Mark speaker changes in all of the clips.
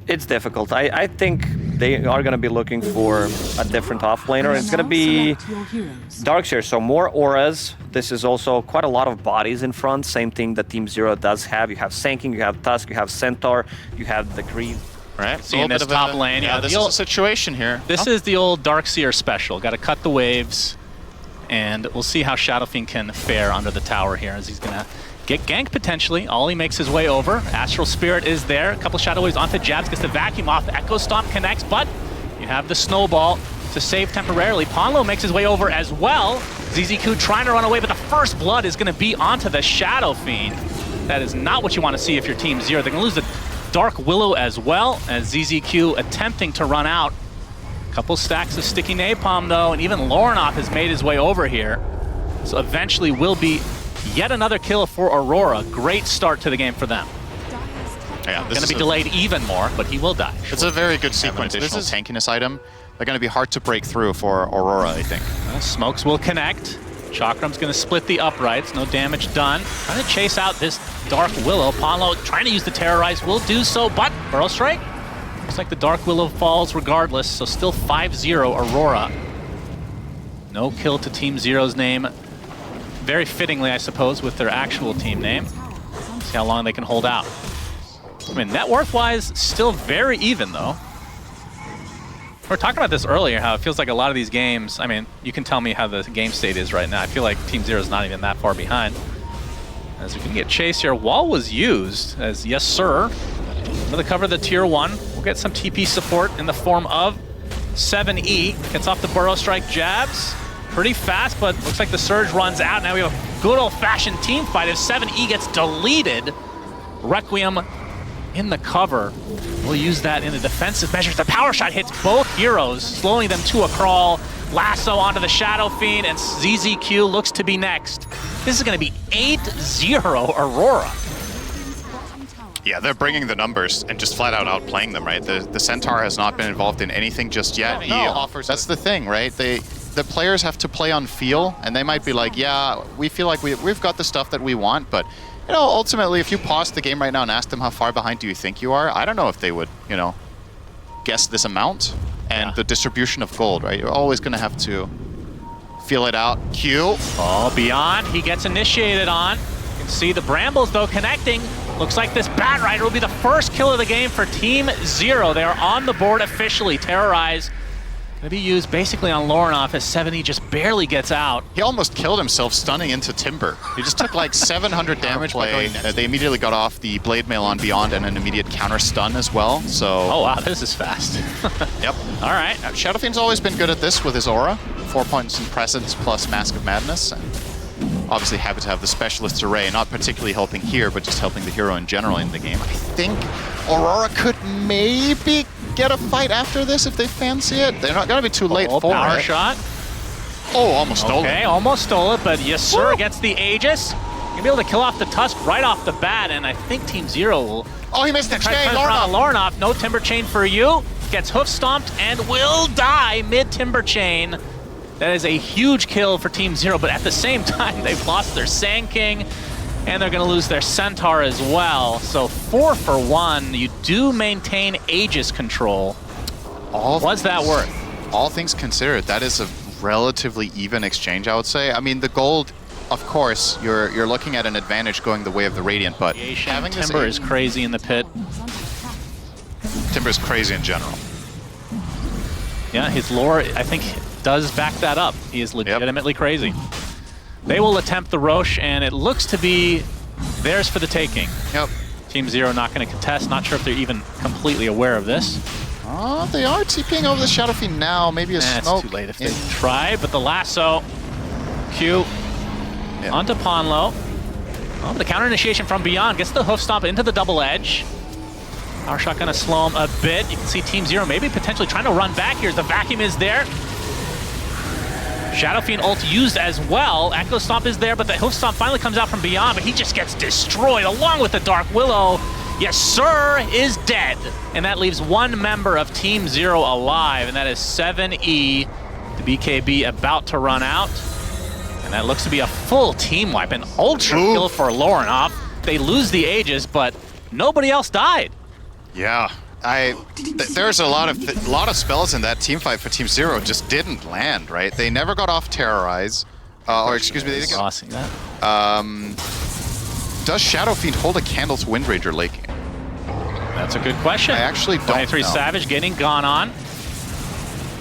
Speaker 1: It's difficult. I think they are going to be looking for a different offlaner. It's going to be Darkseer, so more auras. This is also quite a lot of bodies in front. Same thing that Team Zero does have. You have Sanking, you have Tusk, you have Centaur, you have the Green.
Speaker 2: Right,
Speaker 3: seeing this top lane.
Speaker 2: Yeah, this is a situation here.
Speaker 3: This is the old Darkseer special. Got to cut the waves, and we'll see how Shadow Fiend can fare under the tower here, as he's gonna get ganked potentially. Ollie makes his way over. Astral Spirit is there. A couple Shadow Waves onto Jabs, gets the vacuum off. Echo Stomp connects, but you have the snowball to save temporarily. Ponlo makes his way over as well. ZZQ trying to run away, but the first blood is gonna be onto the Shadow Fiend. That is not what you want to see if you're Team Zero. They're gonna lose the Dark Willow as well, as ZZQ attempting to run out. Couple stacks of sticky napalm though, and even Lornoff has made his way over here. So eventually will be yet another kill for Aurora. Great start to the game for them.
Speaker 2: Yeah, this
Speaker 3: going to be delayed even more, but he will die.
Speaker 2: It's a very good sequence. This is tankiness item. They're going to be hard to break through for Aurora, I think.
Speaker 3: Smokes will connect. Chakram's going to split the uprights. No damage done. Trying to chase out this Dark Willow. Ponlo trying to use the Terrorize, will do so, but Burrow Strike. Looks like the Dark Willow falls regardless, so still 5-0 Aurora. No kill to Team Zero's name. Very fittingly, I suppose, with their actual team name. See how long they can hold out. I mean, net worth-wise, still very even, though. We were talking about this earlier, how it feels like a lot of these games, I mean, you can tell me how the game state is right now. I feel like Team Zero's not even that far behind. As we can get chase here, wall was used, as yes, sir. For the cover of the tier 1, we'll get some TP support in the form of 7E. Gets off the Burrow Strike Jabs. Pretty fast, but looks like the Surge runs out. Now we have a good old-fashioned team fight as 7E gets deleted. Requiem in the cover. We'll use that in the defensive measures. The power shot hits both heroes, slowing them to a crawl. Lasso onto the Shadow Fiend, and ZZQ looks to be next. This is going to be 8-0 Aurora.
Speaker 2: Yeah, they're bringing the numbers and just flat out outplaying them, right? The Centaur has not been involved in anything just yet. He offers. That's the thing, right? The players have to play on feel, and they might be like, yeah, we feel like we've got the stuff that we want, but you know, ultimately, if you pause the game right now and ask them how far behind do you think you are, I don't know if they would, you know, guess this amount and the distribution of gold, right? You're always going to have to feel it out. Q.
Speaker 3: Oh, Beyond, he gets initiated on. You can see the Brambles, though, connecting. Looks like this Bat Rider will be the first kill of the game for Team Zero. They are on the board officially. Terrorize going to be used basically on Lornoff as 7E just barely gets out.
Speaker 2: He almost killed himself stunning into Timber. He just took like 700 damage play. They immediately got off the Blade Mail on Beyond and an immediate counter stun as well, so...
Speaker 3: Oh wow, this is fast.
Speaker 2: Yep.
Speaker 3: All right.
Speaker 2: Shadow Fiend's always been good at this with his aura. 4 points in Presence plus Mask of Madness. And obviously happy to have the Specialist's Array, not particularly helping here, but just helping the hero in general in the game. I think Aurora could maybe get a fight after this if they fancy it. They're not going to be too late for
Speaker 3: power
Speaker 2: it.
Speaker 3: Shot.
Speaker 2: Oh, almost stole it.
Speaker 3: Okay, almost stole it, but yes, sir, gets the Aegis. You'll be able to kill off the Tusk right off the bat, and I think Team Zero will...
Speaker 2: Oh, he missed the chain,
Speaker 3: Lornoff. No Timber Chain for you. Gets hoof stomped and will die mid-Timber Chain. That is a huge kill for Team Zero, but at the same time, they've lost their Sand King, and they're going to lose their Centaur as well. So 4 for 1. You do maintain Aegis control. What's that worth?
Speaker 2: All things considered, that is a relatively even exchange, I would say. I mean, the gold, of course, you're looking at an advantage going the way of the Radiant, but having
Speaker 3: Timber is crazy in the pit.
Speaker 2: Timber is crazy in general.
Speaker 3: Yeah, his lore, I think, does back that up. He is legitimately crazy. They will attempt the Roche, and it looks to be theirs for the taking.
Speaker 2: Yep.
Speaker 3: Team Zero not going to contest. Not sure if they're even completely aware of this.
Speaker 2: Oh, they are TPing over the Shadow Fiend now. Maybe a smoke.
Speaker 3: It's too late if they try, but the lasso. Q onto Ponlo. Oh, the counter initiation from Beyond gets the hoof stomp into the double edge. Power shot going to slow him a bit. You can see Team Zero maybe potentially trying to run back here as the vacuum is there. Shadow Fiend ult used as well. Echo Stomp is there, but the hoof stomp finally comes out from Beyond, but he just gets destroyed along with the Dark Willow. Yes, sir, is dead. And that leaves one member of Team Zero alive, and that is 7E. The BKB about to run out. And that looks to be a full team wipe, an ultra kill for Lornoff. They lose the Aegis, but nobody else died.
Speaker 2: Yeah. there's a lot of spells in that team fight for Team Zero just didn't land, right? They never got off Terrorize, or excuse me, they didn't
Speaker 3: Crossing that.
Speaker 2: Does Shadow Fiend hold a candle to Windranger late game?
Speaker 3: That's a good question.
Speaker 2: I actually don't
Speaker 3: 23
Speaker 2: know.
Speaker 3: Savage getting gone on.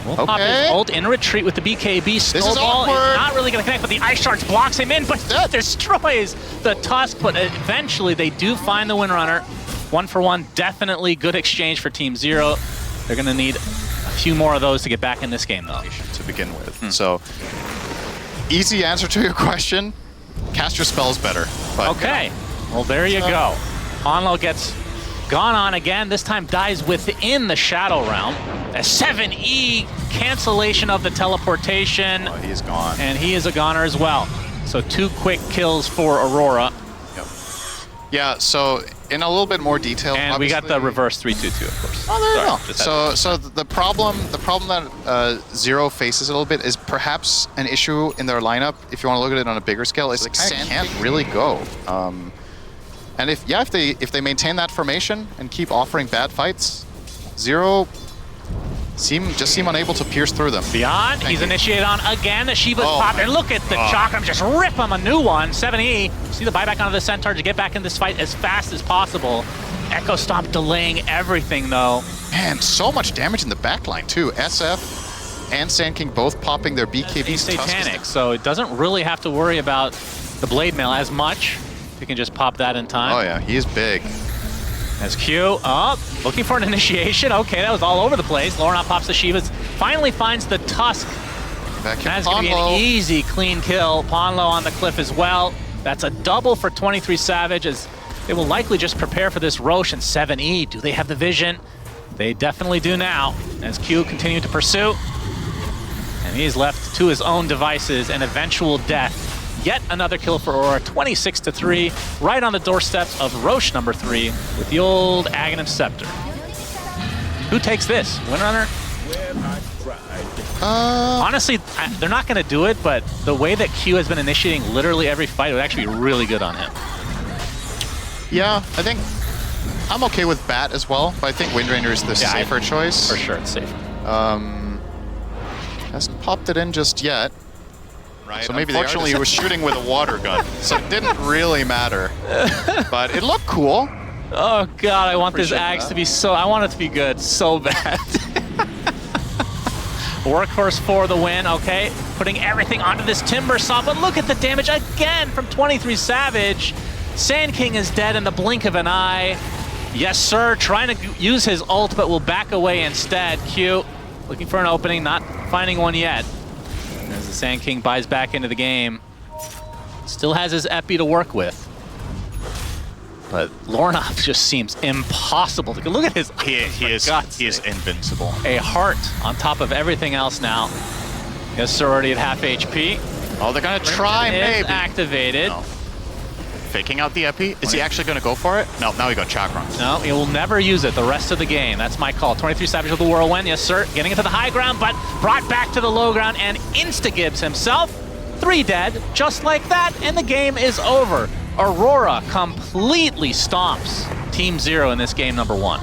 Speaker 3: We'll pop his
Speaker 2: Okay.
Speaker 3: ult in retreat with the BKB. Snowball
Speaker 2: awkward.
Speaker 3: is not really going to connect, but the Ice Shards blocks him in, but that destroys the Tusk. But eventually they do find the Windrunner. 1-for-1, definitely good exchange for Team Zero. They're going to need a few more of those to get back in this game, though.
Speaker 2: To begin with. So, easy answer to your question, cast your spells better. But,
Speaker 3: Okay, well there you go. Onlo gets gone on again, this time dies within the Shadow Realm. A 7E cancellation of the teleportation.
Speaker 2: Oh, he's gone.
Speaker 3: And he is a goner as well. So 2 quick kills for Aurora.
Speaker 2: Yep. Yeah, so in a little bit more detail,
Speaker 3: And we got the reverse 3-2-2, of course.
Speaker 2: Oh, there you
Speaker 3: Sorry,
Speaker 2: go.
Speaker 3: just had
Speaker 2: So the problem that Zero faces a little bit is perhaps an issue in their lineup. If you want to look at it on a bigger scale, is they can't really go. And if they maintain that formation and keep offering bad fights, Zero just seem unable to pierce through them.
Speaker 3: Beyond, he's initiated on again. The Shiva's popped, and look at the Chakram just rip him a new one. 7E. See the buyback onto the Centaur to get back in this fight as fast as possible. Echo Stomp delaying everything, though.
Speaker 2: Man, so much damage in the backline, too. SF and Sand King both popping their BKBs.
Speaker 3: He's Satanic, so it doesn't really have to worry about the Blade Mail as much. You can just pop that in time.
Speaker 2: Oh, yeah, he is big.
Speaker 3: As Q up, looking for an initiation. Okay, that was all over the place. Lorna pops the Shivas, finally finds the Tusk. That's going to be an easy, clean kill. Ponlo on the cliff as well. That's a double for 23 Savage, as they will likely just prepare for this Roche and 7E. Do they have the vision? They definitely do now, as Q continue to pursue. And he's left to his own devices, an eventual death. Yet another kill for Aurora, 26-3, right on the doorsteps of Roche number 3 with the old Aghanim Scepter. Who takes this? Windrunner? Honestly, they're not going to do it, but the way that Q has been initiating literally every fight would actually be really good on him.
Speaker 2: Yeah, I think I'm okay with Bat as well, but I think Windranger is the safer choice.
Speaker 3: For sure, it's safer.
Speaker 2: Hasn't popped it in just yet.
Speaker 4: Right.
Speaker 2: So maybe
Speaker 4: unfortunately, he was shooting with a water gun, so it didn't really matter. But it looked cool.
Speaker 3: Oh god, I want this Axe to be so... I want it to be good so bad. Workhorse for the win, okay. Putting everything onto this Timber Saw, but look at the damage again from 23 Savage. Sand King is dead in the blink of an eye. Yes, sir, trying to use his ult, but will back away instead. Q, looking for an opening, not finding one yet. As the Sand King buys back into the game. Still has his Epi to work with. But Lornov just seems impossible. Look at his...
Speaker 4: He is invincible.
Speaker 3: A heart on top of everything else now. Yes, sir, already at half HP.
Speaker 4: Oh, they're gonna try, maybe.
Speaker 3: Activated.
Speaker 4: No. Faking out the Epi. Is he actually gonna go for it? No, now he got Chakram.
Speaker 3: No, he will never use it the rest of the game. That's my call. 23 Savage with the Whirlwind. Yes, sir. Getting into the high ground, but brought back to the low ground, and insta-Gibbs himself. 3 dead, just like that, and the game is over. Aurora completely stomps Team Zero in this game number 1.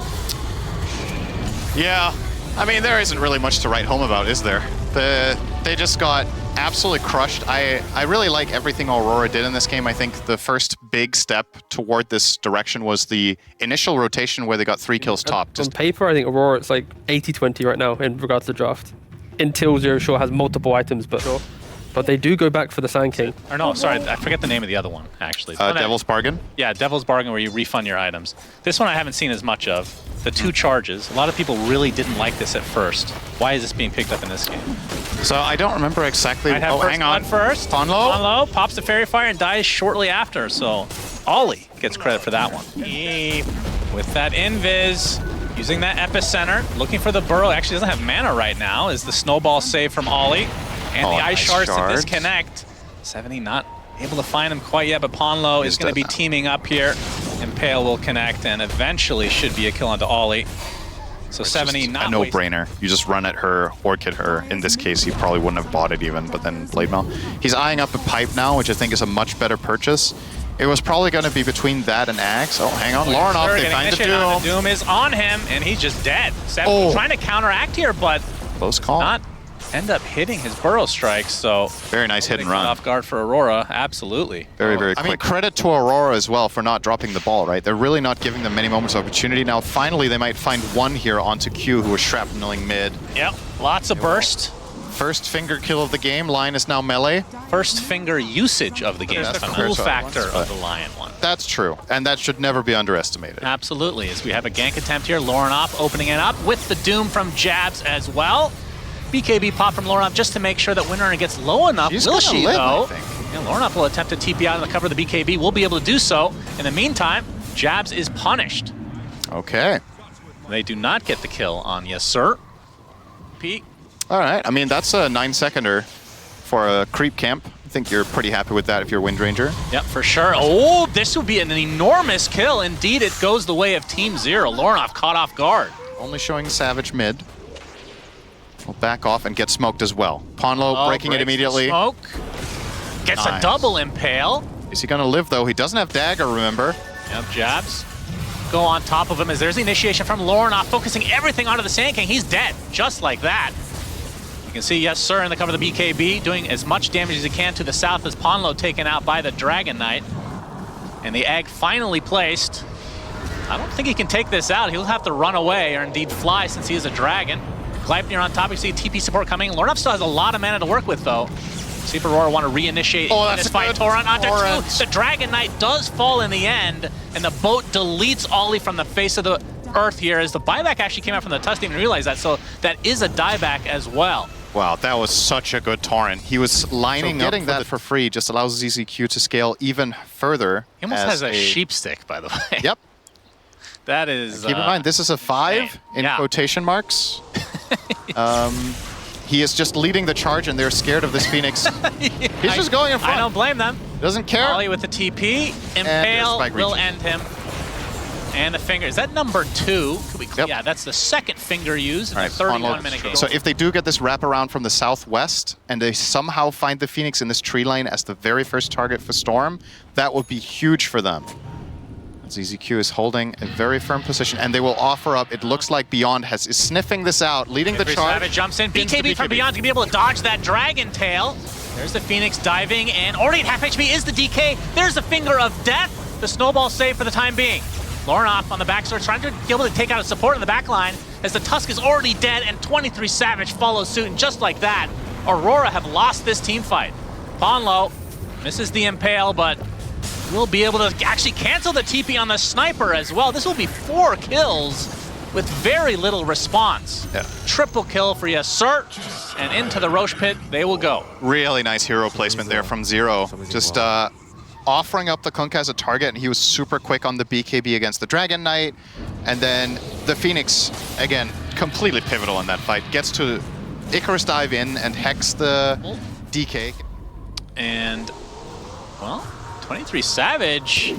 Speaker 2: Yeah, I mean, there isn't really much to write home about, is there? They just got absolutely crushed. I really like everything Aurora did in this game. I think the first big step toward this direction was the initial rotation where they got 3 kills top.
Speaker 5: On paper, I think Aurora, it's like 80-20 right now in regards to the draft. Until Zero Shore has multiple items, but they do go back for the Sand King.
Speaker 3: Or no, sorry, I forget the name of the other one, actually.
Speaker 2: Devil's Bargain?
Speaker 3: Yeah, Devil's Bargain, where you refund your items. This one I haven't seen as much of. The 2 charges. A lot of people really didn't like this at first. Why is this being picked up in this game?
Speaker 2: So I don't remember exactly.
Speaker 3: Oh, hang on. First.
Speaker 2: Ponlo?
Speaker 3: Ponlo pops the Fairy Fire and dies shortly after, so Ollie gets credit for that one. With that invis, using that epicenter, looking for the burrow. Actually doesn't have mana right now. Is the snowball save from Ollie. And the Ice Shards to disconnect. 70 not able to find him quite yet, but Ponlo is going to be teaming up here. Impale will connect and eventually should be a kill onto Ollie. So 70 not
Speaker 2: a no-brainer. You just run at her, Orchid her. In this case, he probably wouldn't have bought it even, but then Blade Mail. He's eyeing up a pipe now, which I think is a much better purchase. It was probably going to be between that and Axe. Oh, hang on. Lauren they find the Doom.
Speaker 3: The Doom is on him, and he's just dead. Seven trying to counteract here, but
Speaker 2: close call.
Speaker 3: Not end up hitting his burrow strikes, so...
Speaker 2: Very nice hit and run.
Speaker 3: Off guard for Aurora, absolutely.
Speaker 2: Very, very quick. I mean, credit to Aurora as well for not dropping the ball, right? They're really not giving them many moments of opportunity. Now, finally, they might find one here onto Q, who was shrapneling mid.
Speaker 3: Yep, lots of burst.
Speaker 2: First finger kill of the game. Lion is now melee.
Speaker 3: First finger usage of the game. That's the cool factor of the Lion one.
Speaker 2: That's true, and that should never be underestimated.
Speaker 3: Absolutely, as we have a gank attempt here. Laurenov opening it up with the Doom from Jabs as well. BKB pop from Laurenov just to make sure that Windrunner gets low enough. Will she, though? Yeah, Laurenov will attempt to TP out on the cover of the BKB. Will be able to do so. In the meantime, Jabs is punished.
Speaker 2: Okay.
Speaker 3: They do not get the kill on Yes Sir. Pete.
Speaker 2: All right, I mean, that's a 9-seconder for a creep camp. I think you're pretty happy with that if you're Wind Ranger.
Speaker 3: Yep, for sure. Oh, this would be an enormous kill. Indeed, it goes the way of Team Zero. Laurenov caught off guard.
Speaker 2: Only showing Savage mid. Will back off and get smoked as well. Ponlo breaking it immediately.
Speaker 3: Smoke. Gets a double impale.
Speaker 2: Is he going to live, though? He doesn't have dagger, remember?
Speaker 3: Yep, Jabs. Go on top of him as there's the initiation from Laurenov, focusing everything onto the Sand King. He's dead, just like that. You can see Yes Sir in the cover of the BKB, doing as much damage as he can to the south as Ponlo taken out by the Dragon Knight. And the egg finally placed. I don't think he can take this out. He'll have to run away, or indeed fly, since he is a dragon. Gleipnir on top, you see TP support coming. Laurenov still has a lot of mana to work with, though. See if Aurora want to reinitiate this fight. Torrent onto two. The Dragon Knight does fall in the end, and the boat deletes Ollie from the face of the earth here, as the buyback actually came out from the Tusk. Didn't even realize that, so that is a dieback as well.
Speaker 2: Wow, that was such a good torrent. He was lining up getting that for free just allows ZZQ to scale even further.
Speaker 3: He almost has a sheep stick, by the way.
Speaker 2: Yep.
Speaker 3: That is...
Speaker 2: Keep in mind, this is a 5 in quotation marks. He is just leading the charge, and they're scared of this Phoenix. He's just going in front.
Speaker 3: I don't blame them.
Speaker 2: Doesn't care.
Speaker 3: Ollie with the TP. Impale will end him. And the finger. Is that number 2? Yeah, that's the second finger used in the 31-minute game.
Speaker 2: So if they do get this wraparound from the southwest, and they somehow find the Phoenix in this tree line as the very first target for Storm, that would be huge for them. ZZQ is holding a very firm position, and they will offer up. It looks like Beyond is sniffing this out, leading the charge.
Speaker 3: Savage jumps in. BKB from Beyond to be able to dodge that Dragon Tail. There's the Phoenix diving, and already at half HP is the DK. There's the Finger of Death. The snowball save for the time being. Laurenov on the backsword, trying to be able to take out a support in the back line, as the Tusk is already dead, and 23 Savage follows suit, and just like that, Aurora have lost this team fight. Ponlo misses the Impale, but will be able to actually cancel the TP on the Sniper as well. This will be 4 kills with very little response.
Speaker 2: Yeah.
Speaker 3: Triple kill for Yes Sir, and into the Roche Pit they will go.
Speaker 2: Really nice hero placement there from Zero. Just offering up the Kunkka as a target, and he was super quick on the BKB against the Dragon Knight. And then the Phoenix, again, completely pivotal in that fight. Gets to Icarus dive in and hex the DK.
Speaker 3: And, well, 23 Savage,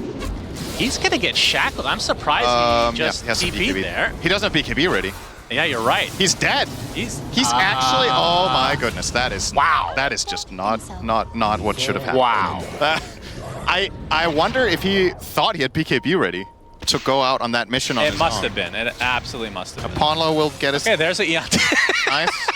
Speaker 3: he's gonna get shackled. I'm surprised he just TP'd there.
Speaker 2: He doesn't have BKB ready.
Speaker 3: Yeah, you're right.
Speaker 2: He's dead. He's actually, oh my goodness, that is that is just not what should have happened.
Speaker 3: Wow.
Speaker 2: I wonder if he thought he had BKB ready to go out on that mission on his own.
Speaker 3: It must have been. It absolutely must have been.
Speaker 2: Ponlo will get us.
Speaker 3: Okay, there's a Eon.
Speaker 2: Nice.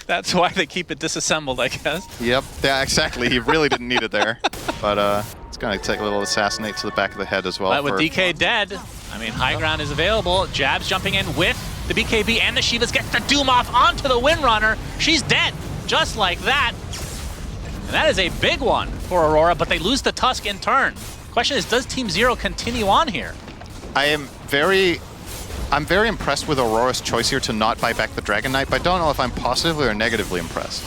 Speaker 3: That's why they keep it disassembled, I guess.
Speaker 2: Yep, yeah, exactly. He really didn't need it there. But it's going to take a little assassinate to the back of the head as well.
Speaker 3: But with DK dead, I mean, high ground is available. Jabs jumping in with the BKB, and the Shivas gets the Doom off onto the Windrunner. She's dead, just like that. And that is a big one for Aurora, but they lose the Tusk in turn. Question is, does Team Zero continue on here?
Speaker 2: I'm very impressed with Aurora's choice here to not buy back the Dragon Knight, but I don't know if I'm positively or negatively impressed.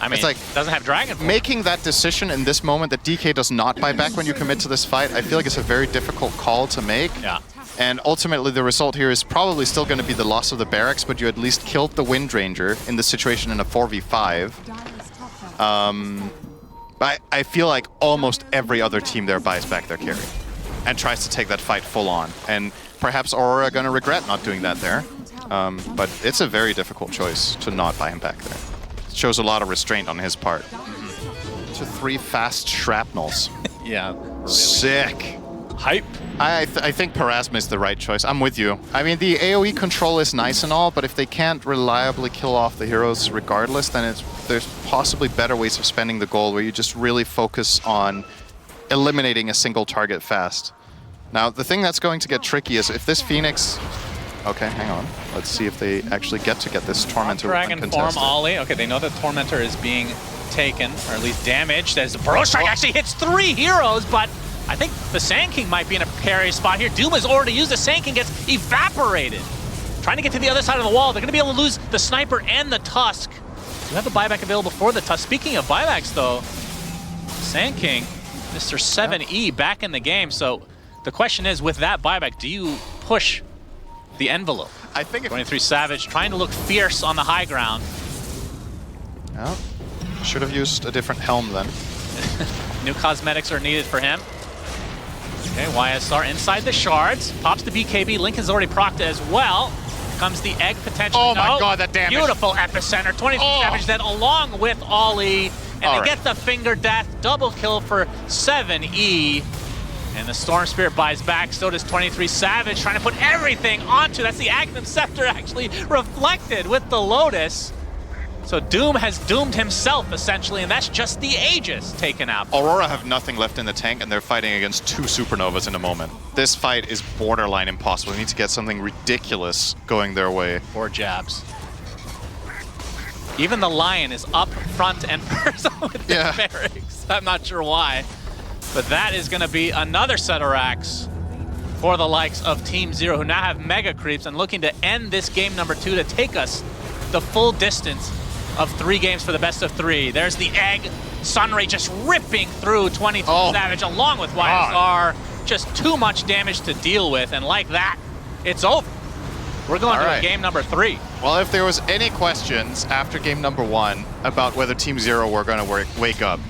Speaker 3: I mean, it's like, doesn't have Dragon.
Speaker 2: Making that decision in this moment that DK does not buy back when you commit to this fight, I feel like it's a very difficult call to make.
Speaker 3: Yeah. And
Speaker 2: ultimately, the result here is probably still going to be the loss of the barracks, but you at least killed the Wind Ranger in this situation in a 4v5. I feel like almost every other team there buys back their carry and tries to take that fight full on. And perhaps Aurora are going to regret not doing that there. But it's a very difficult choice to not buy him back there. It shows a lot of restraint on his part. To 3 fast shrapnels.
Speaker 3: Yeah.
Speaker 2: Sick.
Speaker 3: Hype.
Speaker 2: I think Parasma is the right choice. I'm with you. I mean, the AoE control is nice and all, but if they can't reliably kill off the heroes regardless, then there's possibly better ways of spending the gold where you just really focus on eliminating a single target fast. Now, the thing that's going to get tricky is if this Phoenix... Okay, hang on. Let's see if they actually get this Tormentor
Speaker 3: Dragon form Ollie. Okay, they know that Tormentor is being taken, or at least damaged, as the Burrow Strike actually hits 3 heroes, but I think the Sand King might be in a precarious spot here. Doom has already used the Sand King, gets evaporated. Trying to get to the other side of the wall. They're going to be able to lose the Sniper and the Tusk. You have the buyback available for the Tusk. Speaking of buybacks, though, Sand King, Mr. 7E back in the game. So the question is, with that buyback, do you push the envelope?
Speaker 2: I think if
Speaker 3: 23 Savage trying to look fierce on the high ground.
Speaker 2: Oh, should have used a different helm then.
Speaker 3: New cosmetics are needed for him. Okay, YSR inside the shards. Pops the BKB. Link has already procced as well. Here comes the egg potential.
Speaker 2: Oh my god, that damage.
Speaker 3: Beautiful epicenter. 23 Savage then along with Ollie. And they get the finger death. Double kill for 7E. And the Storm Spirit buys back, so does 23 Savage, trying to put everything onto, that's the Agnum Scepter actually reflected with the Lotus. So Doom has doomed himself, essentially, and that's just the Aegis taken out.
Speaker 2: Aurora have nothing left in the tank, and they're fighting against 2 Supernovas in a moment. This fight is borderline impossible. They need to get something ridiculous going their way.
Speaker 3: 4 jabs. Even the Lion is up front and personal with the barracks. I'm not sure why. But that is going to be another set of racks for the likes of Team Zero, who now have mega creeps and looking to end this game number 2 to take us the full distance of 3 games for the best of 3. There's the egg. Sunray just ripping through 22 Savage along with YSR. Just too much damage to deal with, and like that, it's over. We're going to game number 3.
Speaker 2: Well, if there was any questions after game number 1 about whether Team Zero were going to wake up,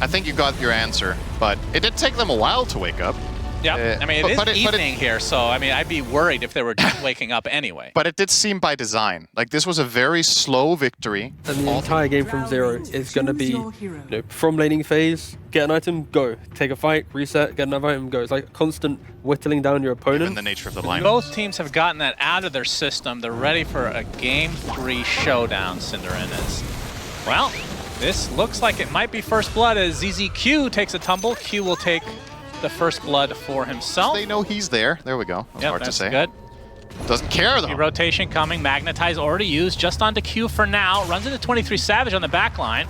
Speaker 2: I think you got your answer, but it did take them a while to wake up.
Speaker 3: Yep. I mean, it is evening here, so I mean, I'd be worried if they were just waking up anyway.
Speaker 2: But it did seem by design. Like, this was a very slow victory.
Speaker 5: And the entire game from Zero is going to be, from laning phase, get an item, go. Take a fight, reset, get another item, go. It's like constant whittling down your opponent.
Speaker 2: Given the nature of the lineup.
Speaker 3: Both teams have gotten that out of their system. They're ready for a game 3 showdown, Synderen is. Well, this looks like it might be first blood as ZZQ takes a tumble. Q will take the first blood for himself.
Speaker 2: They know he's there. There we go. That's hard to say.
Speaker 3: Good.
Speaker 2: Doesn't care though.
Speaker 3: Rotation coming. Magnetize already used. Just onto Q for now. Runs into 23 Savage on the back line.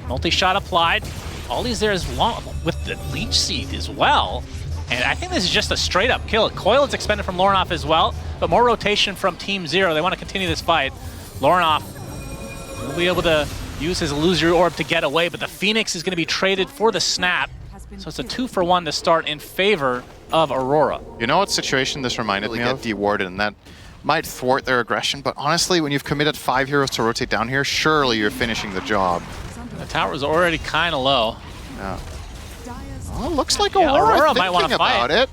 Speaker 3: Multi-shot applied. Ollie's there as long with the Leech Seed as well. And I think this is just a straight up kill. Coil is expended from Lornoff as well, but more rotation from Team Zero. They want to continue this fight. Lornoff will be able to use his illusory orb to get away, but the Phoenix is going to be traded for the snap. So it's a 2-for-1 to start in favor of Aurora.
Speaker 2: You know what situation this reminded me of? Get dewarded, and that might thwart their aggression, but honestly, when you've committed 5 heroes to rotate down here, surely you're finishing the job.
Speaker 3: The tower is already kind of low.
Speaker 2: Yeah. Well, looks like Aurora
Speaker 3: might want to fight.
Speaker 2: About it.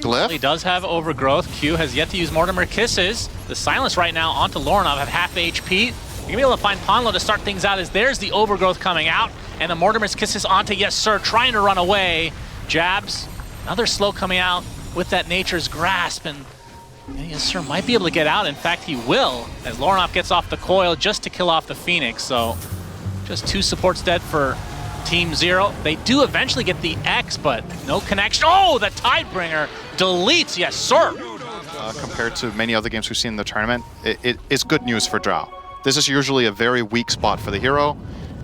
Speaker 2: Glyph.
Speaker 3: He does have overgrowth. Q has yet to use Mortimer Kisses. The silence right now onto Lornov have half HP. You're gonna be able to find Ponlo to start things out as there's the overgrowth coming out. And the Mortimer's Kisses onto Yes Sir, trying to run away. Jabs, another slow coming out with that Nature's Grasp. And Yes Sir might be able to get out. In fact, he will, as Lornov gets off the coil just to kill off the Phoenix. So just 2 supports dead for Team Zero. They do eventually get the X, but no connection. Oh, the Tidebringer deletes Yes Sir.
Speaker 2: Compared to many other games we've seen in the tournament, it's good news for Drow. This is usually a very weak spot for the hero,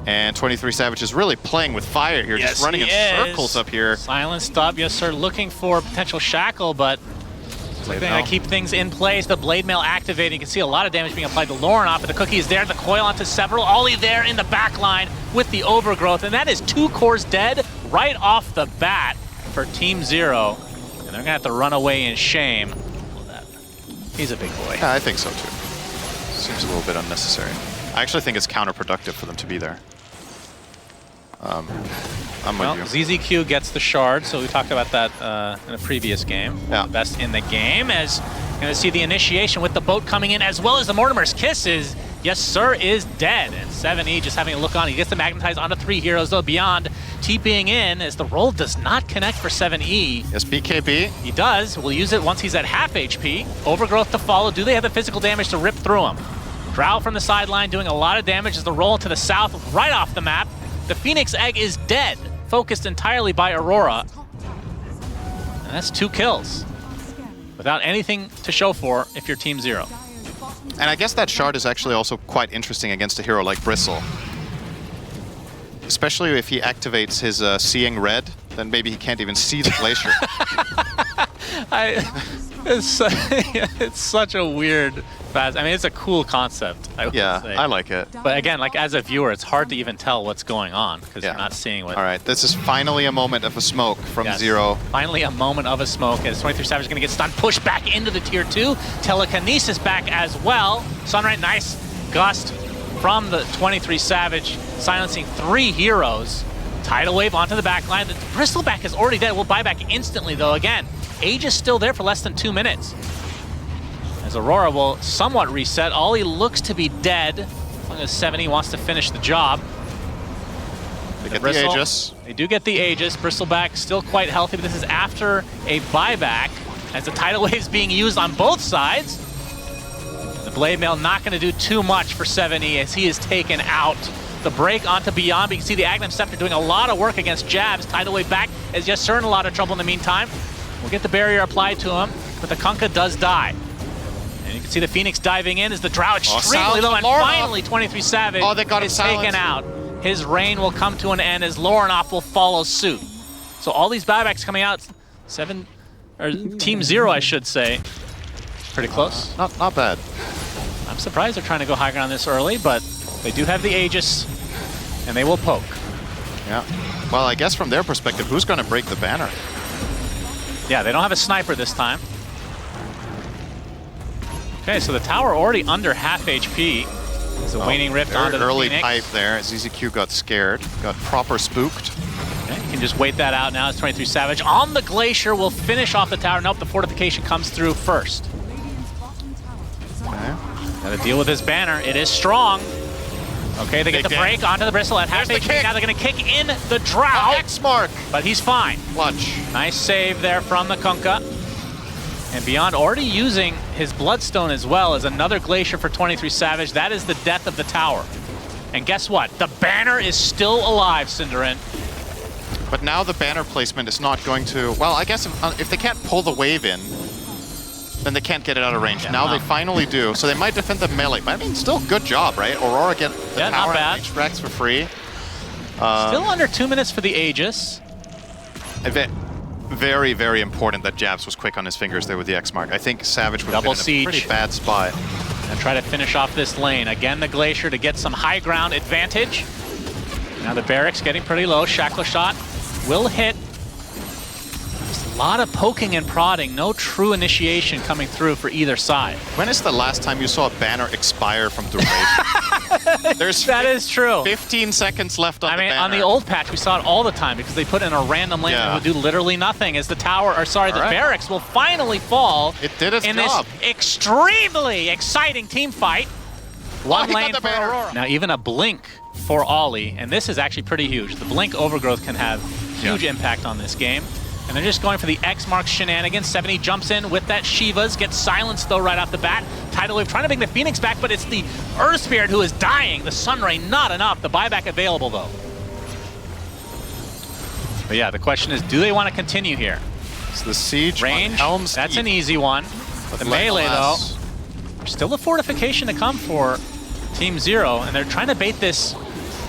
Speaker 2: and 23 Savage is really playing with fire here, just running in circles up here.
Speaker 3: Silenced up, Yes Sir, looking for potential shackle, but they're going to keep things in place. The Blade Mail activating. You can see a lot of damage being applied to Lornoff, but the Cookie is there. The coil onto several. Ollie there in the back line with the overgrowth, and that is 2 cores dead right off the bat for Team Zero. And they're going to have to run away in shame. He's a big boy.
Speaker 2: Yeah, I think so too. Seems a little bit unnecessary. I actually think it's counterproductive for them to be there. I'm with you.
Speaker 3: ZZQ gets the shard, so we talked about that in a previous game.
Speaker 2: Yeah.
Speaker 3: Best in the game, as you're going to see the initiation with the boat coming in, as well as the Mortimer's Kisses. yes sir, is dead. And 7E just having a look on. He gets the magnetize onto 3 heroes though, beyond TPing in as the roll does not connect for 7E.
Speaker 2: Yes, BKB.
Speaker 3: He does. We'll use it once he's at half HP. Overgrowth to follow. Do they have the physical damage to rip through him? Drow from the sideline doing a lot of damage as the roll to the south, right off the map. The Phoenix Egg is dead, focused entirely by Aurora. And that's 2 kills. Without anything to show for if you're Team Zero.
Speaker 2: And I guess that shard is actually also quite interesting against a hero like Bristle. Especially if he activates his seeing red, then maybe he can't even see the glacier.
Speaker 3: It's such a weird fast. I mean, it's a cool concept. I would say.
Speaker 2: I like it.
Speaker 3: But again, like as a viewer, it's hard to even tell what's going on because you're not seeing what.
Speaker 2: All right, this is finally a moment of a smoke from Zero.
Speaker 3: Finally, a moment of a smoke as 23 Savage is going to get stunned, pushed back into the tier 2. Telekinesis back as well. Sunray, nice gust from the 23 Savage, silencing 3 heroes. Tidal Wave onto the back line. The Bristleback is already dead. We'll buy back instantly though. Again, Age is still there for less than 2 minutes. As Aurora will somewhat reset. Ollie looks to be dead. As long as 70 wants to finish the job.
Speaker 2: They get the Aegis.
Speaker 3: They do get the Aegis. Bristleback still quite healthy, but this is after a buyback as the Tidal Wave is being used on both sides. The Blade Mail not going to do too much for 7E as he is taken out. The break onto Beyond, but you can see the Agnum Scepter doing a lot of work against jabs. Tidal Wave back as Yes Sir in a lot of trouble in the meantime. We'll get the barrier applied to him, but the Kunkka does die. And you can see the Phoenix diving in as the Drow extremely low, and finally 23 Savage is taken out. His reign will come to an end as Lornoff will follow suit. So all these buybacks coming out, Team Zero, I should say. Pretty close.
Speaker 2: Not bad.
Speaker 3: I'm surprised they're trying to go high ground this early, but they do have the Aegis, and they will poke.
Speaker 2: Yeah. Well, I guess from their perspective, who's going to break the banner?
Speaker 3: Yeah, they don't have a sniper this time. Okay, so the tower already under half HP. There's a waning rift onto the
Speaker 2: early
Speaker 3: Phoenix.
Speaker 2: pipe there. ZZQ got scared, got proper spooked.
Speaker 3: Okay, you can just wait that out now as 23 Savage on the Glacier will finish off the tower. Nope, the fortification comes through first.
Speaker 2: Okay.
Speaker 3: Got to deal with this banner. It is strong. Okay, they get the break onto the Bristle at half HP. Now they're going to kick in the Drow.
Speaker 2: X-Mark.
Speaker 3: But he's fine.
Speaker 2: Clutch.
Speaker 3: Nice save there from the Kunkka. And Beyond already using his Bloodstone as well as another Glacier for 23 Savage. That is the death of the tower. And guess what? The banner is still alive, Synderen.
Speaker 2: But now the banner placement is not going to... Well, I guess if they can't pull the wave in, then they can't get it out of range. Now they finally do. So they might defend the melee. But I mean, still good job, right? Aurora get the tower and H-Rex for free.
Speaker 3: Still under 2 minutes for the Aegis.
Speaker 2: Very, very important that Jabs was quick on his fingers there with the X-Mark. I think Savage would have been in a pretty bad spot.
Speaker 3: And try to finish off this lane. Again, the Glacier to get some high ground advantage. Now the Barracks getting pretty low. Shackle Shot will hit. Just a lot of poking and prodding. No true initiation coming through for either side.
Speaker 2: When is the last time you saw a banner expire from duration?
Speaker 3: That is true.
Speaker 2: 15 seconds left on the banner.
Speaker 3: On the old patch, we saw it all the time because they put in a random lane that would do literally nothing as the tower, or sorry, the Barracks will finally fall.
Speaker 2: It did its
Speaker 3: in
Speaker 2: job.
Speaker 3: This extremely exciting team fight. One lane for Aurora. Now even a blink for Ollie, and this is actually pretty huge. The blink overgrowth can have huge impact on this game. And they're just going for the X-Mark shenanigans. 70 jumps in with that Shivas, gets silenced though right off the bat. Tidal Wave trying to bring the Phoenix back, but it's the Earth Spirit who is dying. The Sunray not enough. The buyback available though. But yeah, the question is, do they want to continue here?
Speaker 2: It's the siege
Speaker 3: range.
Speaker 2: Helm's
Speaker 3: that's an easy one. But the melee though, there's still a fortification to come for Team Zero, and they're trying to bait this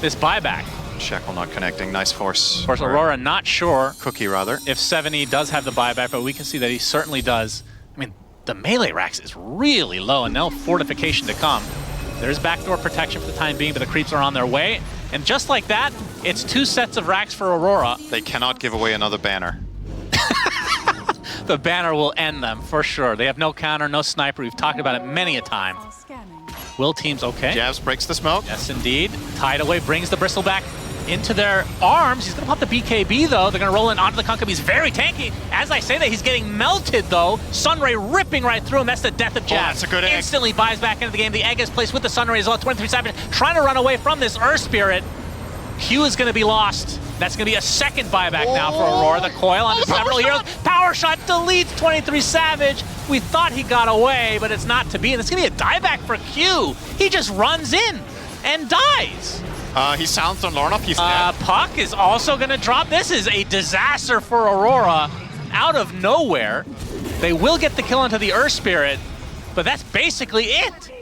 Speaker 3: buyback.
Speaker 2: Shackle not connecting. Nice force.
Speaker 3: Of course, Aurora not sure.
Speaker 2: Cookie, rather.
Speaker 3: If 70 does have the buyback, but we can see that he certainly does. I mean, the melee racks is really low, and no fortification to come. There's backdoor protection for the time being, but the creeps are on their way. And just like that, it's 2 sets of racks for Aurora.
Speaker 2: They cannot give away another banner.
Speaker 3: The banner will end them, for sure. They have no counter, no sniper. We've talked about it many a time. Will teams okay?
Speaker 2: Jabs breaks the smoke.
Speaker 3: Yes, indeed. Tidal Wave brings the Bristleback into their arms. He's going to pop the BKB, though. They're going to roll in onto the Kunkka. He's very tanky. As I say that, he's getting melted, though. Sunray ripping right through him. That's the death of Jab.
Speaker 2: That's a good egg.
Speaker 3: Instantly buys back into the game. The egg is placed with the Sunray as well. 23 Savage trying to run away from this Earth Spirit. Q is going to be lost. That's going to be a second buyback now for Aurora. The coil on several heroes. Power shot deletes 23 Savage. We thought he got away, but it's not to be. And it's going to be a dieback for Q. He just runs in and dies.
Speaker 2: He sounds on Lornoff. He's dead.
Speaker 3: Puck is also going to drop. This is a disaster for Aurora out of nowhere. They will get the kill onto the Earth Spirit, but that's basically it.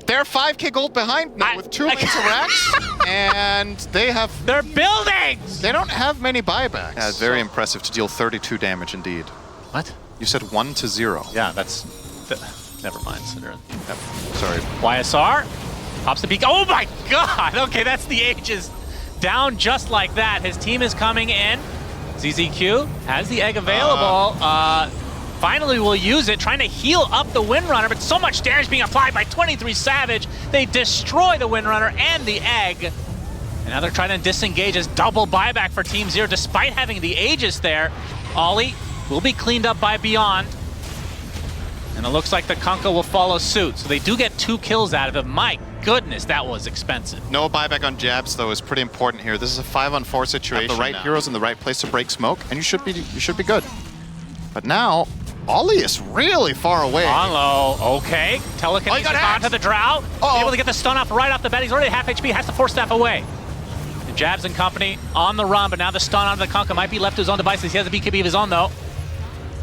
Speaker 2: They're 5k gold behind now with 2 lanes of racks, and
Speaker 3: they're buildings!
Speaker 2: They don't have many buybacks. Yeah, it's very impressive to deal 32 damage indeed.
Speaker 3: What?
Speaker 2: You said 1-0.
Speaker 3: Yeah, that's... Never mind, Synderen.
Speaker 2: Sorry.
Speaker 3: YSR pops the peak. Oh my god! Okay, that's the Aegis down just like that. His team is coming in. ZZQ has the egg available. Finally will use it, trying to heal up the Windrunner, but so much damage being applied by 23 Savage. They destroy the Windrunner and the egg. And now they're trying to disengage as double buyback for Team Zero, despite having the Aegis there. Ollie will be cleaned up by Beyond. And it looks like the Kunkka will follow suit. So they do get 2 kills out of it. My goodness, that was expensive.
Speaker 2: No buyback on jabs, though, is pretty important here. This is a 5-on-4 situation. Have the right heroes in the right place to break smoke, and you should be good. But now, Ollie is really far away.
Speaker 3: On low, okay. Telekinesis onto the Drow. Able to get the stun off right off the bat. He's already half HP, has to force staff away. And Jabs and company on the run, but now the stun onto the Kunkka might be left to his own devices. He has a BKB of his own, though.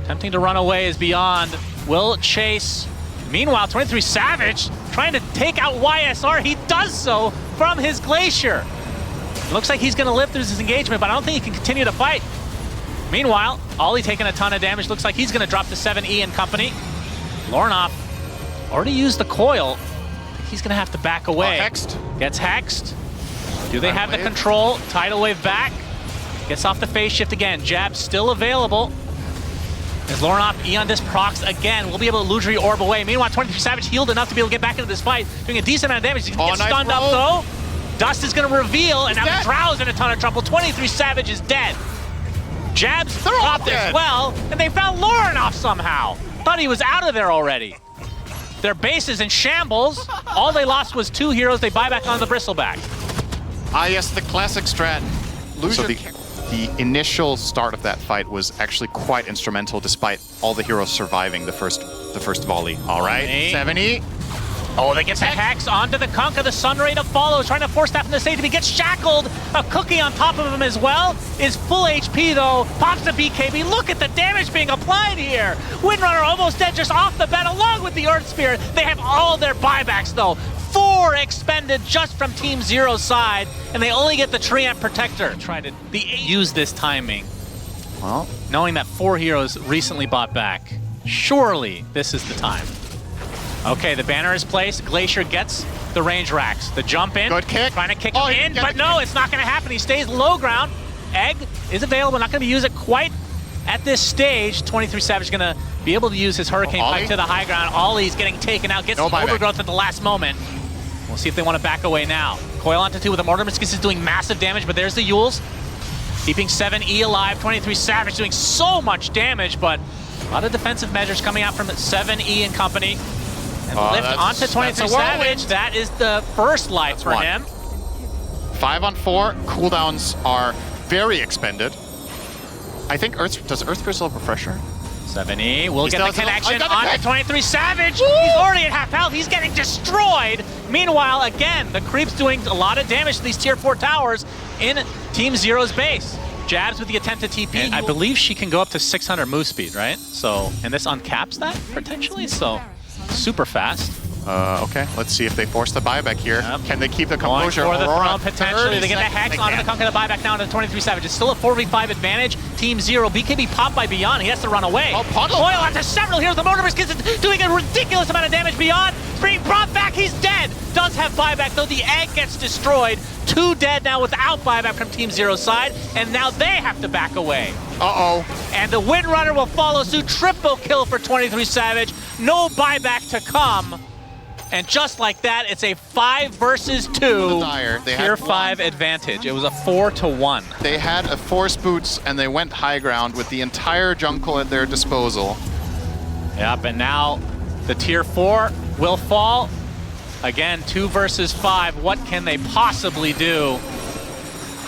Speaker 3: Attempting to run away is Beyond. Will chase. Meanwhile, 23 Savage trying to take out YSR. He does so from his Glacier. Looks like he's going to live through his engagement, but I don't think he can continue to fight. Meanwhile, Ollie taking a ton of damage. Looks like he's going to drop to 7E and company. Lornoff already used the coil. I think he's going to have to back away.
Speaker 2: Hexed.
Speaker 3: Gets hexed. Do they have the control? Tidal wave back. Gets off the phase shift again. Jab still available. As Lornoff, Eon Disc procs again. We'll be able to illusory orb away. Meanwhile, 23 Savage healed enough to be able to get back into this fight. Doing a decent amount of damage. He's going to get stunned up though. Dust is going to reveal, and now the Drow's in a ton of trouble. 23 Savage is dead. Jabs popped as well, and they found Lornoff somehow. Thought he was out of there already. Their base is in shambles. All they lost was 2 heroes. They buy back on the Bristleback.
Speaker 2: Ah, yes, the classic strat. So the initial start of that fight was actually quite instrumental, despite all the heroes surviving the first volley. All right, 70.
Speaker 3: Oh, they get the Hex onto the Kunkka. The Sunray to follow, trying to force that from the stage. He gets shackled. A cookie on top of him as well. Is full HP though. Pops the BKB. Look at the damage being applied here. Windrunner almost dead just off the bat along with the Earth Spirit. They have all their buybacks though. 4 expended just from Team Zero's side, and they only get the Treant Protector. Try to use this timing. Well, knowing that 4 heroes recently bought back, surely this is the time. Okay, the banner is placed. Glacier gets the range racks. The jump in.
Speaker 2: Good kick.
Speaker 3: Trying to kick him in, but no, it's not going to happen. He stays low ground. Egg is available. Not going to use it quite at this stage. 23 Savage going to be able to use his Hurricane Pipe to the high ground. Ollie's getting taken out. Gets the overgrowth at the last moment. We'll see if they want to back away now. Coil onto 2 with the Mortar Miscus is doing massive damage, but there's the Yules. Keeping 7E alive. 23 Savage doing so much damage, but a lot of defensive measures coming out from 7E and company. And lift onto 23 Savage. That is the first life for him.
Speaker 2: 5-on-4. Cooldowns are very expended. I think does Earth Crystal have Refresher?
Speaker 3: 7E will get the connection onto 23 Savage. He's already at half health. He's getting destroyed. Meanwhile, again, the creep's doing a lot of damage to these tier 4 towers in Team Zero's base. Jabs with the attempted TP. And I believe she can go up to 600 move speed, right? So, and this uncaps that potentially. So, super fast.
Speaker 2: Okay, let's see if they force the buyback here.
Speaker 3: Yep.
Speaker 2: Can they keep the composure?
Speaker 3: For the throne, potentially. They get the Hex onto the Kunkka to buyback down to 23 Savage. It's still a 4v5 advantage. Team Zero. BKB popped by Beyond. He has to run away. Coil onto several heroes. The Mortar Miscus is doing a ridiculous amount of damage. Beyond being brought back. He's dead. Does have buyback, though the egg gets destroyed. 2 dead now without buyback from Team Zero's side. And now they have to back away. And the Windrunner will follow suit. Triple kill for 23 Savage. No buyback to come. And just like that, it's a 5 versus 2
Speaker 2: They
Speaker 3: tier
Speaker 2: had
Speaker 3: 5 advantage. It was a 4-1.
Speaker 2: They had a force boots and they went high ground with the entire jungle at their disposal.
Speaker 3: Yep, and now the tier 4 will fall. Again, 2 versus 5. What can they possibly do?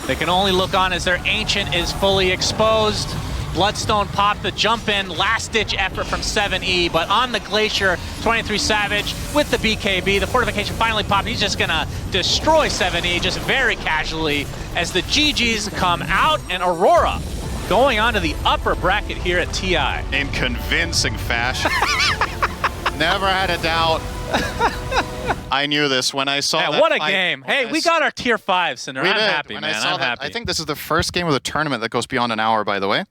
Speaker 3: They can only look on as their Ancient is fully exposed. Bloodstone popped the jump in, last-ditch effort from 7E, but on the Glacier, 23 Savage with the BKB, the fortification finally popped. He's just gonna destroy 7E just very casually as the GGs come out, and Aurora going on to the upper bracket here at TI.
Speaker 2: In convincing fashion. Never had a doubt. I knew this when I saw that
Speaker 3: what a
Speaker 2: fight.
Speaker 3: game. Hey, we got our tier 5, Synderen. I'm happy, man. I'm happy.
Speaker 2: I think this is the first game of the tournament that goes beyond an hour, by the way.